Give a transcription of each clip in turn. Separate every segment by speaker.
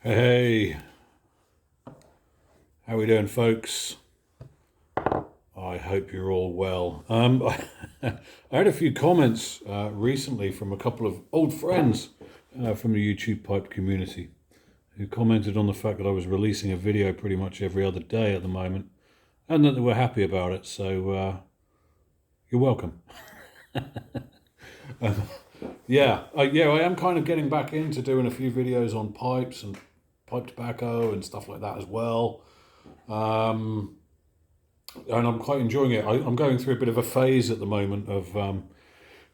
Speaker 1: Hey, how we doing, folks? I hope you're all well. I had a few comments recently from a couple of old friends from the YouTube pipe community who commented on the fact that I was releasing a video pretty much every other day at the moment, and that they were happy about it. So you're welcome. I am kind of getting back into doing a few videos on pipes and pipe tobacco and stuff like that as well. Um, and I'm quite enjoying it. I'm going through a bit of a phase at the moment of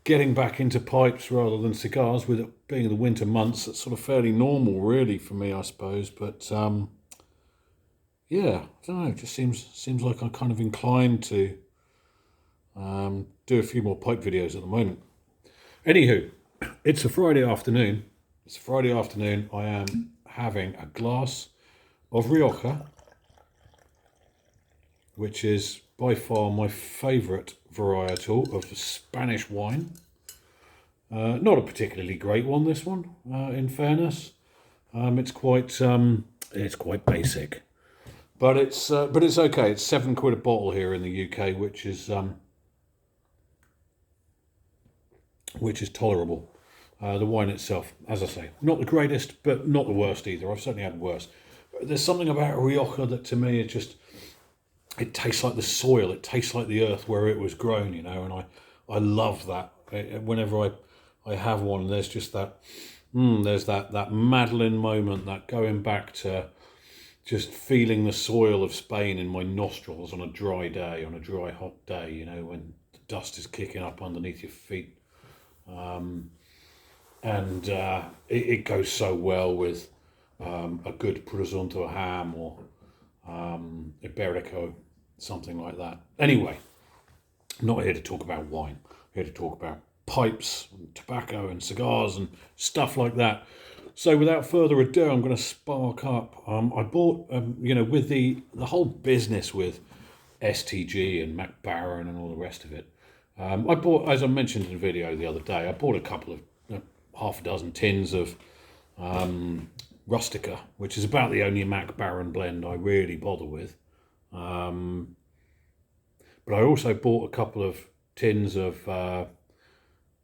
Speaker 1: getting back into pipes rather than cigars. With it being the winter months, it's sort of fairly normal, really, for me, I suppose. But yeah, I don't know. It just seems like I'm kind of inclined to do a few more pipe videos at the moment. Anywho, it's a Friday afternoon. It's a Friday afternoon. I am having a glass of Rioja, which is by far my favourite varietal of Spanish wine. Not a particularly great one, this one, in fairness. It's quite basic, but it's okay. It's £7 a bottle here in the UK, which is tolerable. The wine itself, as I say, not the greatest, but not the worst either. I've certainly had worse. But there's something about Rioja that to me it tastes like the soil. It tastes like the earth where it was grown, and I love that. Whenever I have one, there's just there's that Madeleine moment, that going back to just feeling the soil of Spain in my nostrils on a dry day, on a dry, hot day, when the dust is kicking up underneath your feet. And it goes so well with a good prosciutto ham or Iberico, something like that. Anyway, I'm not here to talk about wine. I'm here to talk about pipes and tobacco and cigars and stuff like that. So without further ado, I'm going to spark up. I bought, with the whole business with STG and Mac Baren and all the rest of it. I bought, as I mentioned in the video the other day, I bought a couple of half a dozen tins of Rustica, which is about the only Mac Baren blend I really bother with. But I also bought a couple of tins of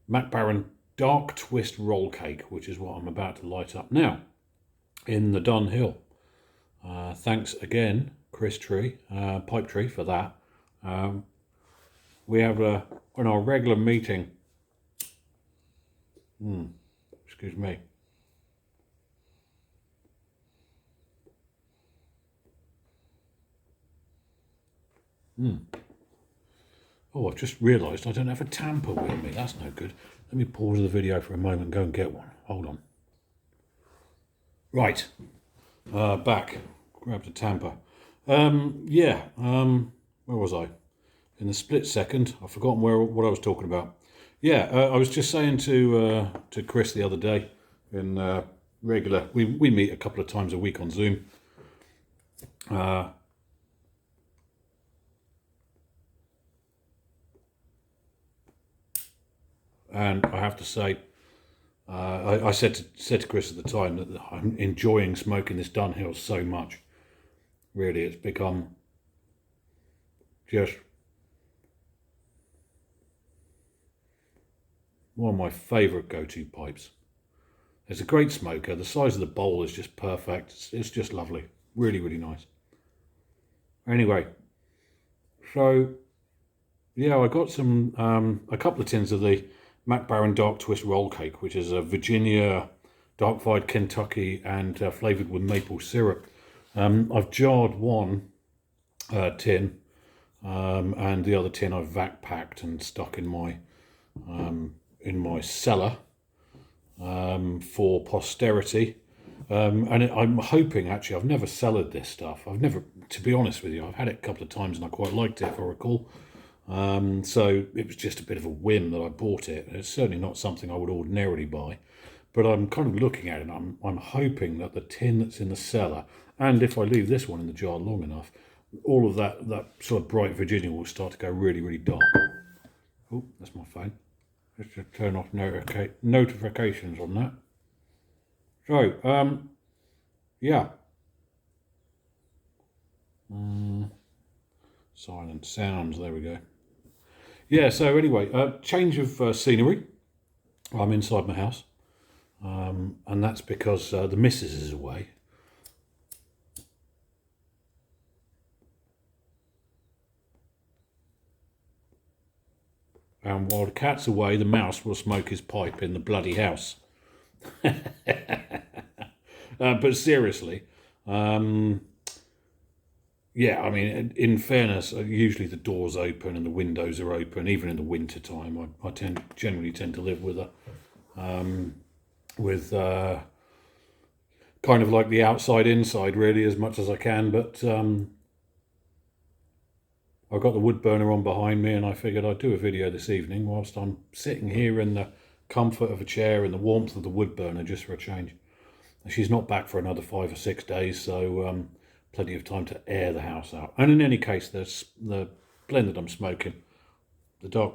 Speaker 1: Mac Baren Dark Twist Roll Cake, which is what I'm about to light up now in the Dunhill. Thanks again, Chris Tree, Pipe Tree, for that. We have on our regular meeting. Excuse me. Oh, I've just realised I don't have a tamper with me. That's no good. Let me pause the video for a moment and go and get one. Hold on. Right. Back. Grabbed a tamper. Where was I? In the split second, I've forgotten what I was talking about. I was just saying to Chris the other day in regular. We meet a couple of times a week on Zoom. And I have to say, I said to Chris at the time that I'm enjoying smoking this Dunhill so much. Really, it's become just one of my favourite go-to pipes. It's a great smoker. The size of the bowl is just perfect. It's just lovely. Really, really nice. Anyway, so yeah, I got a couple of tins of the Mac Baren Dark Twist Roll Cake, which is a Virginia dark fired Kentucky and flavoured with maple syrup. I've jarred one tin, and the other tin I've vac packed and stuck in my cellar for posterity. I'm hoping, actually, I've never cellared this stuff. To be honest with you, I've had it a couple of times and I quite liked it, if I recall. So it was just a bit of a whim that I bought it. It's certainly not something I would ordinarily buy, but I'm kind of looking at it and I'm hoping that the tin that's in the cellar, and if I leave this one in the jar long enough, all of that sort of bright Virginia will start to go really, really dark. Oh, that's my phone. Just to turn off notifications on that. So, yeah. Silent sounds, there we go. Yeah, so anyway, change of scenery. I'm inside my house, and that's because the missus is away. And while the cat's away, the mouse will smoke his pipe in the bloody house. But seriously, yeah, I mean, in fairness, usually the door's open and the windows are open, even in the winter time. I generally tend to live with kind of like the outside inside, really, as much as I can. But I've got the wood burner on behind me, and I figured I'd do a video this evening whilst I'm sitting here in the comfort of a chair and the warmth of the wood burner, just for a change. She's not back for another 5 or 6 days, so plenty of time to air the house out. And in any case, the blend that I'm smoking, the Dark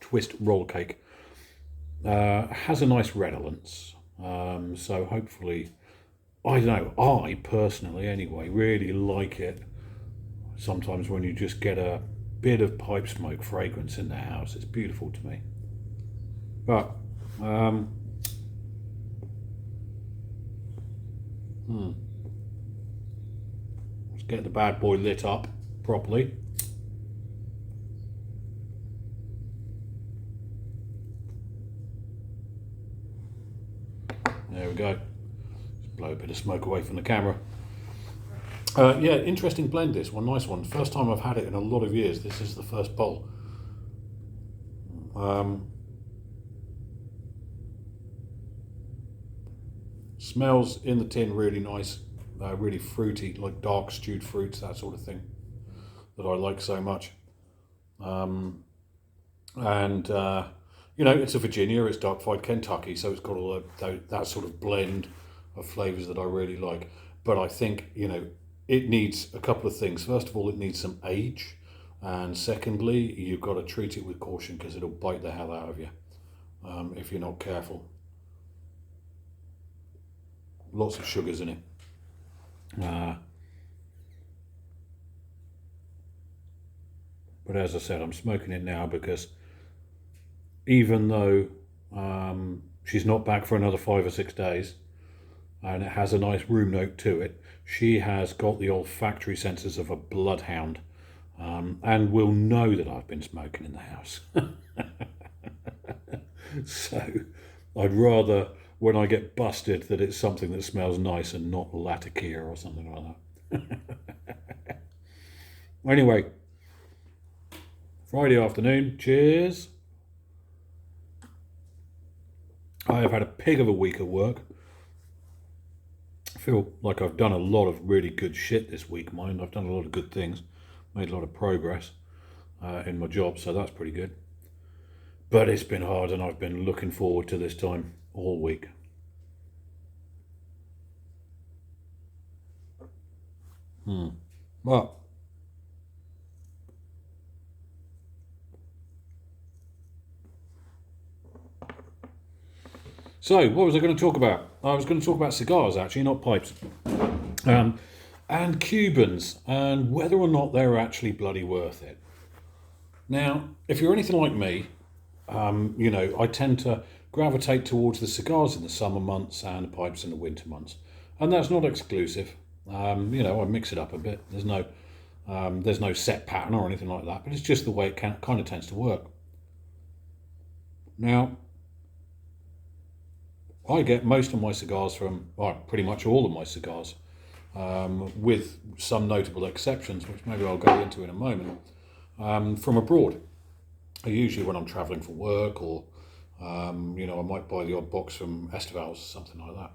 Speaker 1: Twist Roll Cake, has a nice redolence. So hopefully, I don't know, I personally anyway really like it. Sometimes when you just get a bit of pipe smoke fragrance in the house, it's beautiful to me. But let's get the bad boy lit up properly. There we go. Just blow a bit of smoke away from the camera. Yeah, interesting blend, this one. Nice one. First time I've had it in a lot of years. This is the first bowl. Smells in the tin really nice, really fruity, like dark stewed fruits, that sort of thing, that I like so much. You know, it's a Virginia, it's dark fried Kentucky, so it's got all that sort of blend of flavours that I really like. But I think, you know, it needs a couple of things. First of all, it needs some age, and secondly, you've got to treat it with caution because it'll bite the hell out of you if you're not careful. Lots of sugars in it. But as I said, I'm smoking it now because even though she's not back for another 5 or 6 days, and it has a nice room note to it, she has got the olfactory senses of a bloodhound, and will know that I've been smoking in the house. So I'd rather, when I get busted, that it's something that smells nice and not Latakia or something like that. Anyway, Friday afternoon, cheers. I have had a pig of a week at work. I feel like I've done a lot of really good shit this week, mind. I've done a lot of good things, made a lot of progress in my job, so that's pretty good. But it's been hard, and I've been looking forward to this time all week. Well, so what was I going to talk about? I was going to talk about cigars, actually, not pipes. And Cubans, and whether or not they're actually bloody worth it. Now, if you're anything like me, you know, I tend to gravitate towards the cigars in the summer months and the pipes in the winter months. And that's not exclusive. You know, I mix it up a bit. There's no set pattern or anything like that, but it's just the way it kind of tends to work. Now, I get most of my cigars from, well, pretty much all of my cigars, with some notable exceptions, which maybe I'll go into in a moment, from abroad. Usually when I'm travelling for work, or you know, I might buy the odd box from Esteval's or something like that.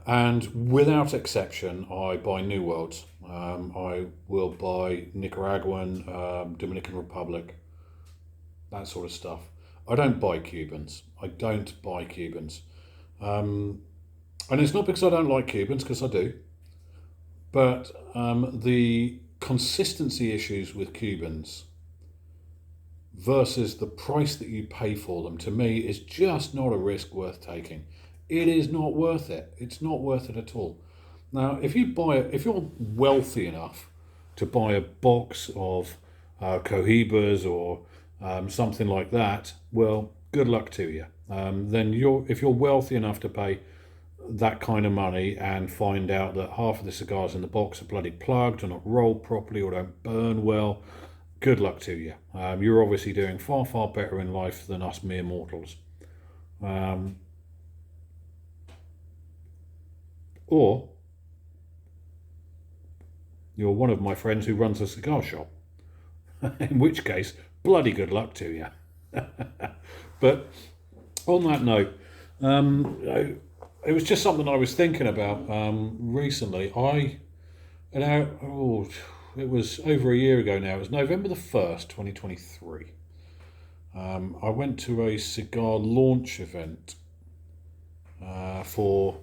Speaker 1: And without exception, I buy New Worlds. I will buy Nicaraguan, Dominican Republic, that sort of stuff. I don't buy Cubans. And it's not because I don't like Cubans, because I do. But the consistency issues with Cubans versus the price that you pay for them, to me, is just not a risk worth taking. it is not worth it. It's not worth it at all. Now, if you're wealthy enough to buy a box of Cohibas or something like that, well, good luck to you. Then if you're wealthy enough to pay that kind of money and find out that half of the cigars in the box are bloody plugged or not rolled properly or don't burn well, good luck to you. You're obviously doing far, far better in life than us mere mortals. Or you're one of my friends who runs a cigar shop, in which case, bloody good luck to you. But on that note, it was just something I was thinking about recently. It was over a year ago now. It was November the 1st, 2023. I went to a Cigar Launch event for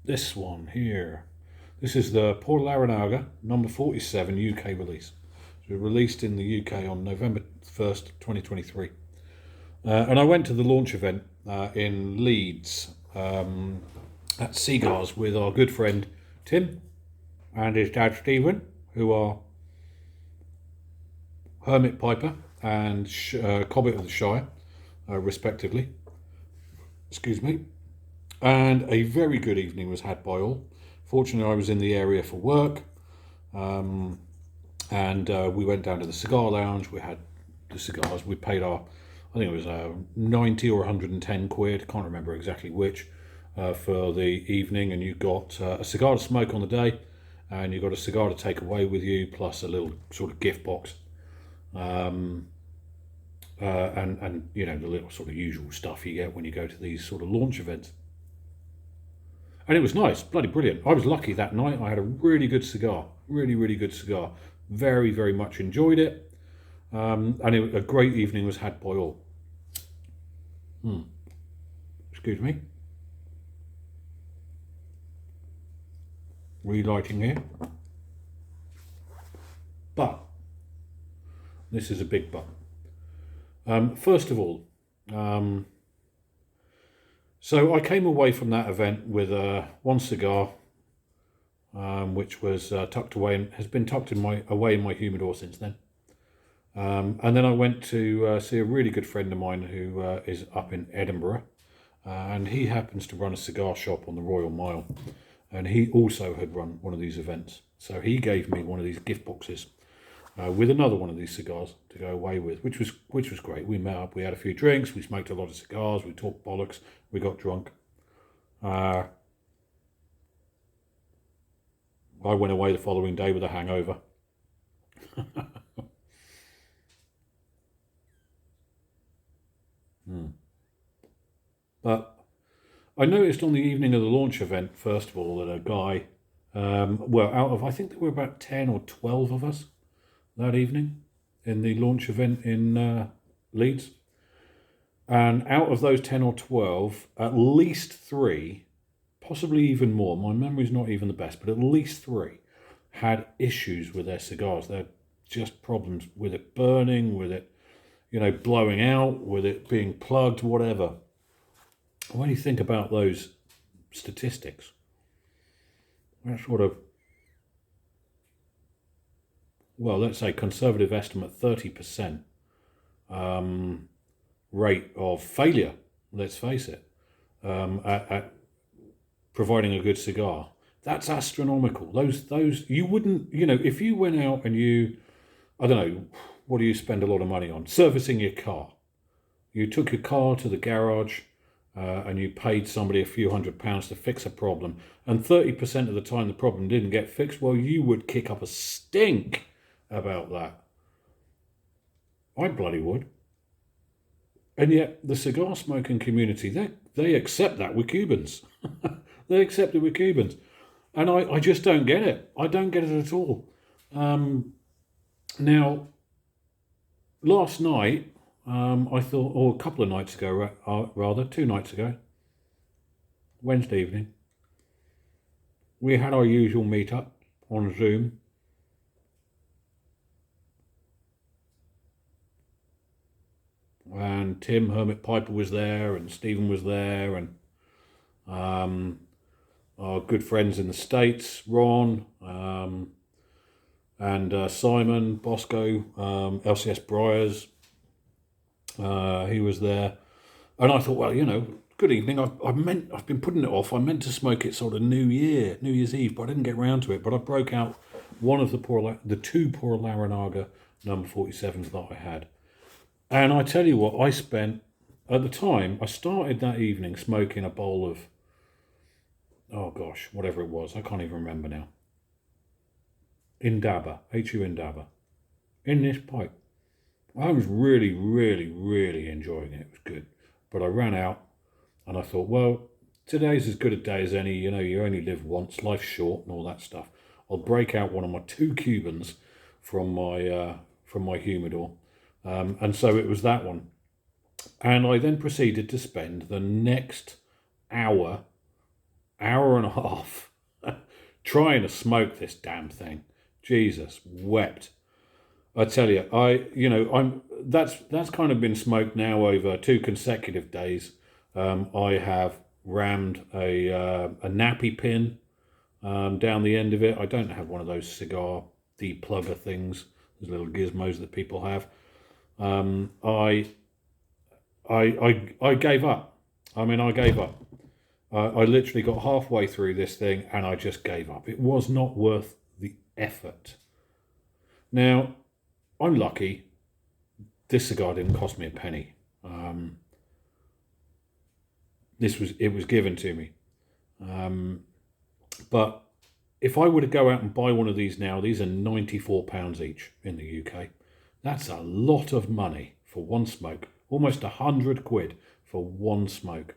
Speaker 1: this one here. This is the Por Laranaga number 47 UK release. It was released in the UK on November 1st, 2023. And I went to the launch event in Leeds at Cigars with our good friend Tim and his dad Stephen, who are Hermit Piper and Cobbett of the Shire, respectively. Excuse me. And a very good evening was had by all. Fortunately, I was in the area for work, and we went down to the Cigar Lounge. We had the cigars. We paid I think it was 90 or 110 quid, can't remember exactly which, for the evening. And you got a cigar to smoke on the day, and you got a cigar to take away with you, plus a little sort of gift box. And you know, the little sort of usual stuff you get when you go to these sort of launch events. And it was nice, bloody brilliant. I was lucky that night. I had a really good cigar, really, really good cigar. Very, very much enjoyed it. And a great evening was had by all. Excuse me. Relighting here. But, this is a big but. First of all, so I came away from that event with one cigar, which was tucked away and has been tucked away in my humidor since then. And then I went to see a really good friend of mine who is up in Edinburgh, and he happens to run a cigar shop on the Royal Mile, and he also had run one of these events. So he gave me one of these gift boxes with another one of these cigars to go away with, which was great. We met up, we had a few drinks, we smoked a lot of cigars, we talked bollocks, we got drunk. I went away the following day with a hangover. But I noticed on the evening of the launch event, first of all, that a guy, out of, I think there were about 10 or 12 of us that evening in the launch event in Leeds. And out of those 10 or 12, at least 3, possibly even more, my memory's not even the best, but at least 3 had issues with their cigars. They had just problems with it burning, with it, blowing out, with it being plugged, whatever. When you think about those statistics, that sort of, let's say conservative estimate 30% rate of failure, let's face it, at providing a good cigar. That's astronomical. Those you wouldn't, if you went out and I don't know, what do you spend a lot of money on? Servicing your car. You took your car to the garage, and you paid somebody a few £100s to fix a problem, and 30% of the time the problem didn't get fixed, well, you would kick up a stink about that. I bloody would. And yet the cigar smoking community, they accept that with Cubans. They accept it with Cubans. And I just don't get it. I don't get it at all. Now, last night, I thought, or a couple of nights ago, rather, 2 nights ago, Wednesday evening, we had our usual meet-up on Zoom. And Tim, Hermit Piper, was there, and Stephen was there, and Our good friends in the States, Ron, and Simon, Bosco, LCS Briars, he was there. And I thought, well, good evening. I've been putting it off. I meant to smoke it sort of New Year's Eve, but I didn't get round to it. But I broke out one of the two Pura Laranaga number 47s that I had. And I tell you what, I spent, at the time, I started that evening smoking a bowl of, oh gosh, whatever it was. I can't even remember now. Indaba, HU Indaba, in this pipe. I was really, really, really enjoying it. It was good. But I ran out and I thought, well, today's as good a day as any. You only live once, life's short and all that stuff. I'll break out one of my two Cubans from my humidor. And so it was that one. And I then proceeded to spend the next hour and a half trying to smoke this damn thing. Jesus wept. I tell you, that's kind of been smoked now over 2 consecutive days. I have rammed a nappy pin down the end of it. I don't have one of those cigar deplugger things, those little gizmos that people have. I gave up. I gave up. I literally got halfway through this thing and I just gave up. It was not worth the effort. Now, I'm lucky. This cigar didn't cost me a penny. It was given to me. But if I were to go out and buy one of these now, these are £94 each in the UK. That's a lot of money for one smoke. Almost £100 for one smoke.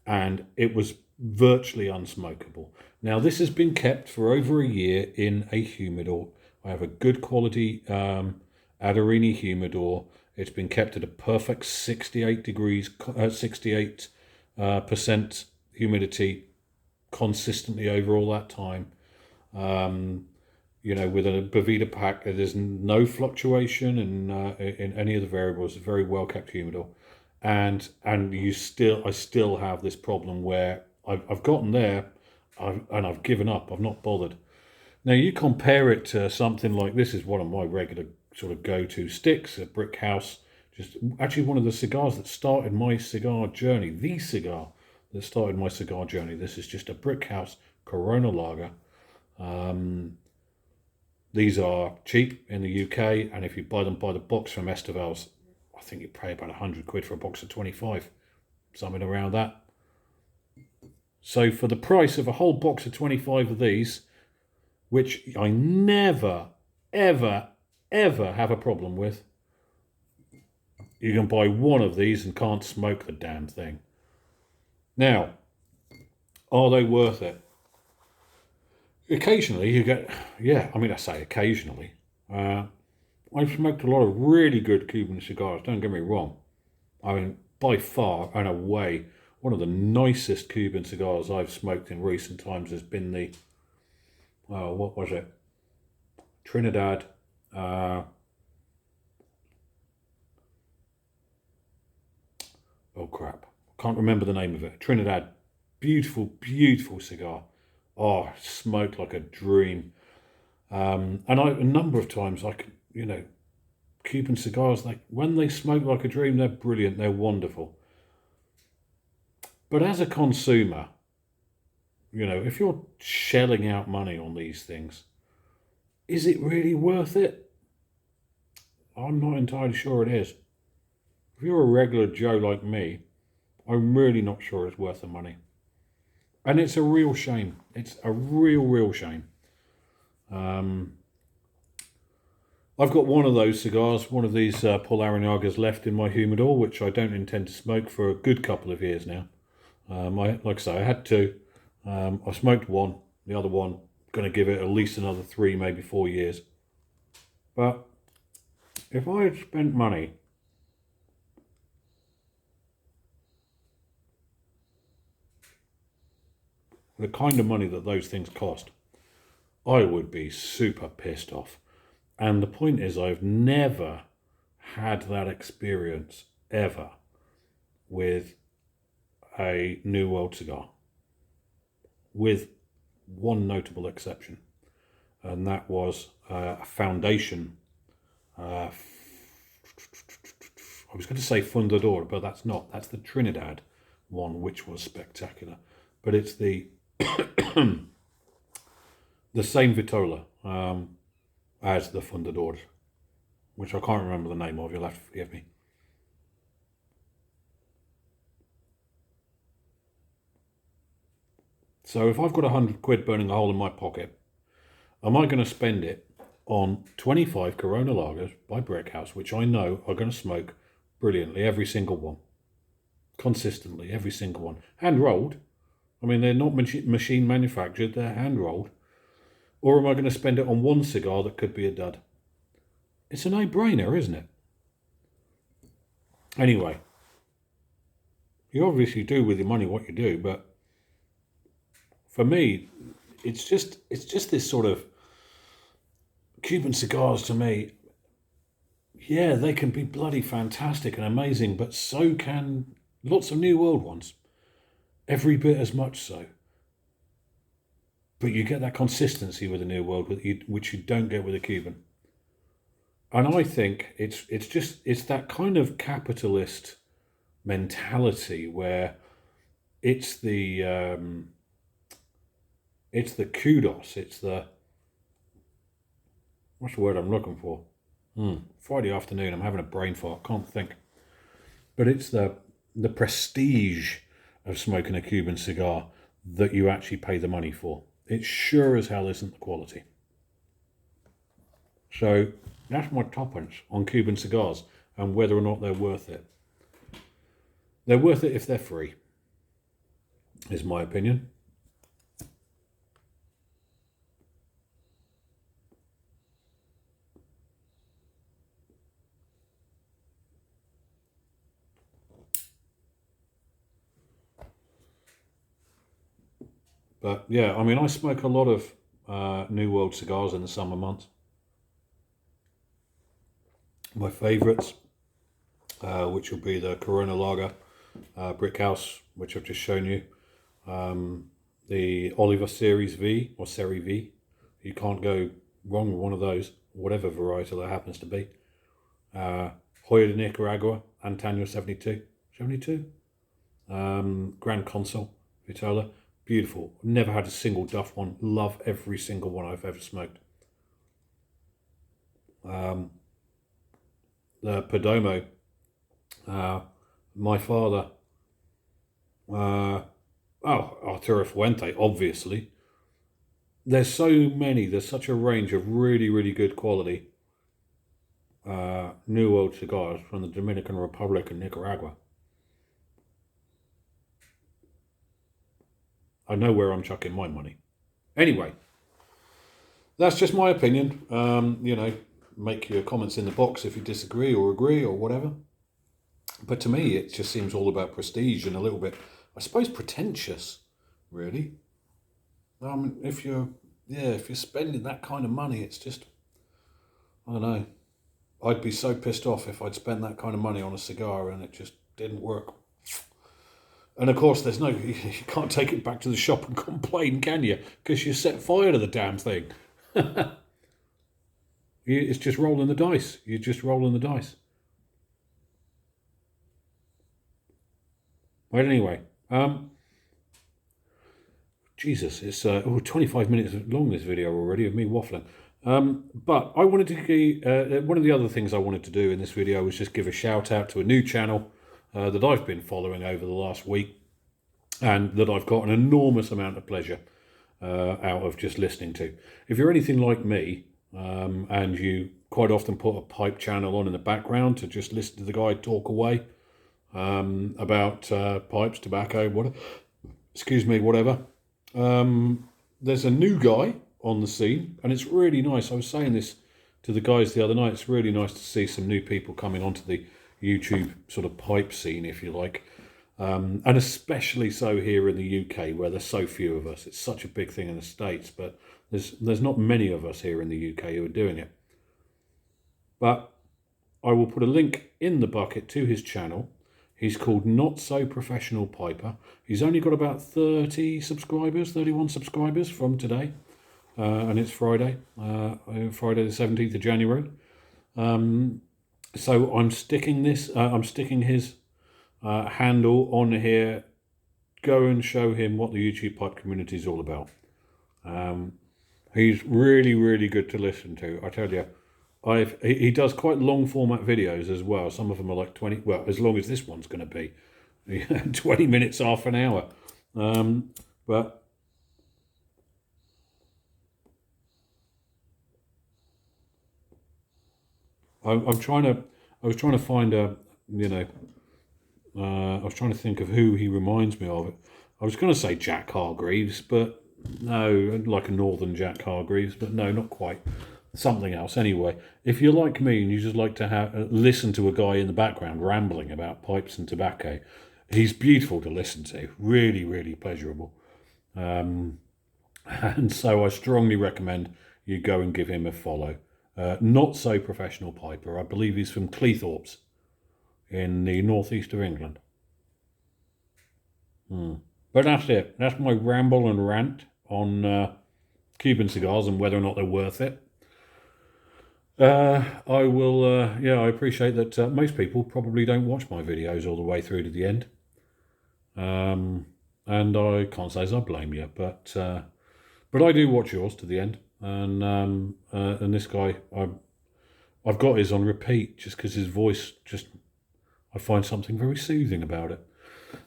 Speaker 1: And it was virtually unsmokable. Now, this has been kept for over a year in a humidor. I have a good quality Adarini humidor. It's been kept at a perfect 68 degrees, 68% humidity consistently over all that time. With a Boveda pack, there's no fluctuation in any of the variables. It's a very well kept humidor, and I still have this problem where I've gotten there, and I've given up. I've not bothered. Now you compare it to something like this is one of my regular sort of go-to sticks, a Brick House. Just actually one of the cigars that started my cigar journey. The cigar that started my cigar journey. This is just a Brick House Corona Lager. These are cheap in the UK, and if you buy them by the box from Esteval's, I think you pay about £100 for a box of 25, something around that. So for the price of a whole box of 25 of these, which I never, ever, ever have a problem with, you can buy one of these and can't smoke the damn thing. Now, are they worth it? Occasionally you get, I say occasionally. I've smoked a lot of really good Cuban cigars, don't get me wrong. By far and away, one of the nicest Cuban cigars I've smoked in recent times has been the, what was it? Trinidad. Oh crap, can't remember the name of it. Trinidad, beautiful, beautiful cigar. Oh, smoked like a dream. And a number of times I could, Cuban cigars, when they smoke like a dream, they're brilliant, they're wonderful. But as a consumer, if you're shelling out money on these things, is it really worth it? I'm not entirely sure it is. If you're a regular Joe like me, I'm really not sure it's worth the money. And it's a real shame. It's a real, real shame. I've got one of those cigars, one of these Paul Aranagas left in my humidor, which I don't intend to smoke for a good couple of years now. Like I say, I had two. I smoked one. The other one, going to give it at least another 3, maybe 4 years. But if I had spent money the kind of money that those things cost, I would be super pissed off. And the point is, I've never had that experience ever with a New World cigar. with one notable exception, and that was a foundation. I was going to say Fundador, but that's not. That's the Trinidad one, which was spectacular. But it's the the same Vitola as the Fundador, which I can't remember the name of. You'll have to forgive me. So if I've got £100 burning a hole in my pocket, am I going to spend it on 25 Corona Lagers by Brickhouse, which I know are going to smoke brilliantly, every single one, consistently, every single one, hand rolled? I mean, they're not machine manufactured; they're hand rolled. Or am I going to spend it on one cigar that could be a dud? It's a no-brainer, isn't it? Anyway, you obviously do with your money what you do, but for me, it's just this sort of Cuban cigars to me. Yeah, they can be bloody fantastic and amazing, but so can lots of New World ones. Every bit as much so. But you get that consistency with a New World, which you don't get with a Cuban. And I think it's that kind of capitalist mentality where it's the kudos, it's the, what's the word I'm looking for? Friday afternoon, I'm having a brain fart, can't think. But it's the prestige of smoking a Cuban cigar that you actually pay the money for. It sure as hell isn't the quality. So that's my tuppence on Cuban cigars and whether or not they're worth it. They're worth it if they're free, is my opinion. But yeah, I mean, I smoke a lot of New World cigars in the summer months. My favourites, which will be the Corona Lager, Brickhouse, which I've just shown you, the Oliver Series V or Seri V. You can't go wrong with one of those, whatever variety that happens to be. Hoya de Nicaragua, Antaño 72, Grand Consul, Vitola. Beautiful. Never had a single duff one. Love every single one I've ever smoked. The Perdomo. My father. Arturo Fuente, obviously. There's so many. There's such a range of really, really good quality New World cigars from the Dominican Republic and Nicaragua. I know where I'm chucking my money. Anyway, that's just my opinion. Make your comments in the box if you disagree or agree or whatever. But to me, it just seems all about prestige and a little bit, I suppose, pretentious, really. If you're spending that kind of money, it's just, I don't know. I'd be so pissed off if I'd spent that kind of money on a cigar and it just didn't work. And of course, you can't take it back to the shop and complain, can you? Because you set fire to the damn thing. It's just rolling the dice. You're just rolling the dice. But anyway, Jesus, it's 25 minutes long, this video already, of me waffling. But I wanted to, one of the other things I wanted to do in this video was just give a shout out to a new channel that I've been following over the last week and that I've got an enormous amount of pleasure out of just listening to. If you're anything like me, and you quite often put a pipe channel on in the background to just listen to the guy talk away about pipes, tobacco, whatever. There's a new guy on the scene, and it's really nice. I was saying this to the guys the other night. It's really nice to see some new people coming onto the YouTube sort of pipe scene, if you like, and especially so here in the UK, where there's so few of us. It's such a big thing in the States, but there's not many of us here in the UK who are doing it. But I will put a link in the bucket to his channel. He's called Not So Professional Piper. He's only got about 30 subscribers, 31 subscribers from today. And it's Friday, Friday the 17th of January. So I'm sticking his handle on here. Go and show him what the YouTube pipe community is all about. He's really, really good to listen to. I tell you, he does quite long format videos as well. Some of them are like 20, well, as long as this one's going to be, 20 minutes, half an hour. But I was trying to find I was trying to think of who he reminds me of. I was going to say Jack Hargreaves, but no, like a northern Jack Hargreaves, but no, not quite. Something else. Anyway, if you're like me and you just like to listen to a guy in the background rambling about pipes and tobacco, he's beautiful to listen to. Really, really pleasurable. And so I strongly recommend you go and give him a follow. Not So Professional Piper. I believe he's from Cleethorpes in the northeast of England. But that's it. That's my ramble and rant on Cuban cigars and whether or not they're worth it. I appreciate that most people probably don't watch my videos all the way through to the end. And I can't say as I blame you, but I do watch yours to the end. And this guy, I've got his on repeat just because his voice I find something very soothing about it.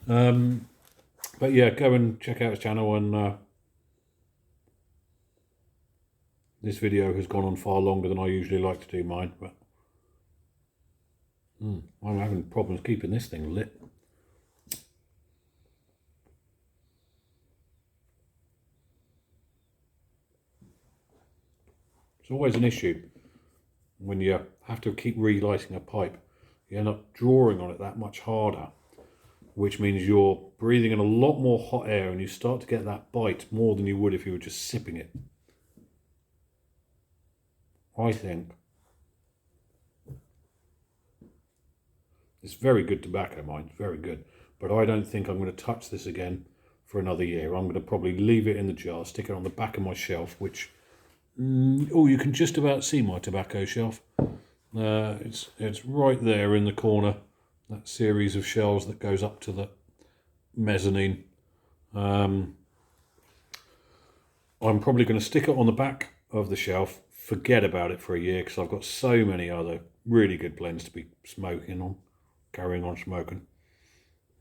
Speaker 1: But yeah, go and check out his channel. And this video has gone on far longer than I usually like to do mine. But I'm having problems keeping this thing lit. It's always an issue when you have to keep relighting a pipe. You end up drawing on it that much harder, which means you're breathing in a lot more hot air and you start to get that bite more than you would if you were just sipping it. I think it's very good tobacco, mine, very good. But I don't think I'm going to touch this again for another year. I'm going to probably leave it in the jar, stick it on the back of my shelf, which, you can just about see my tobacco shelf. It's right there in the corner, that series of shelves that goes up to the mezzanine. I'm probably going to stick it on the back of the shelf, forget about it for a year, because I've got so many other really good blends to be smoking on, carrying on smoking.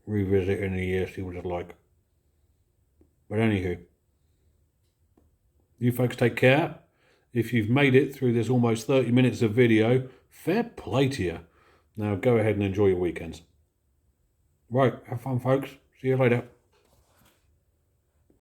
Speaker 1: Revisit it in a year, see what it's like. But anywho, you folks take care. If you've made it through this almost 30 minutes of video, fair play to you. Now go ahead and enjoy your weekends. Right, have fun, folks. See you later.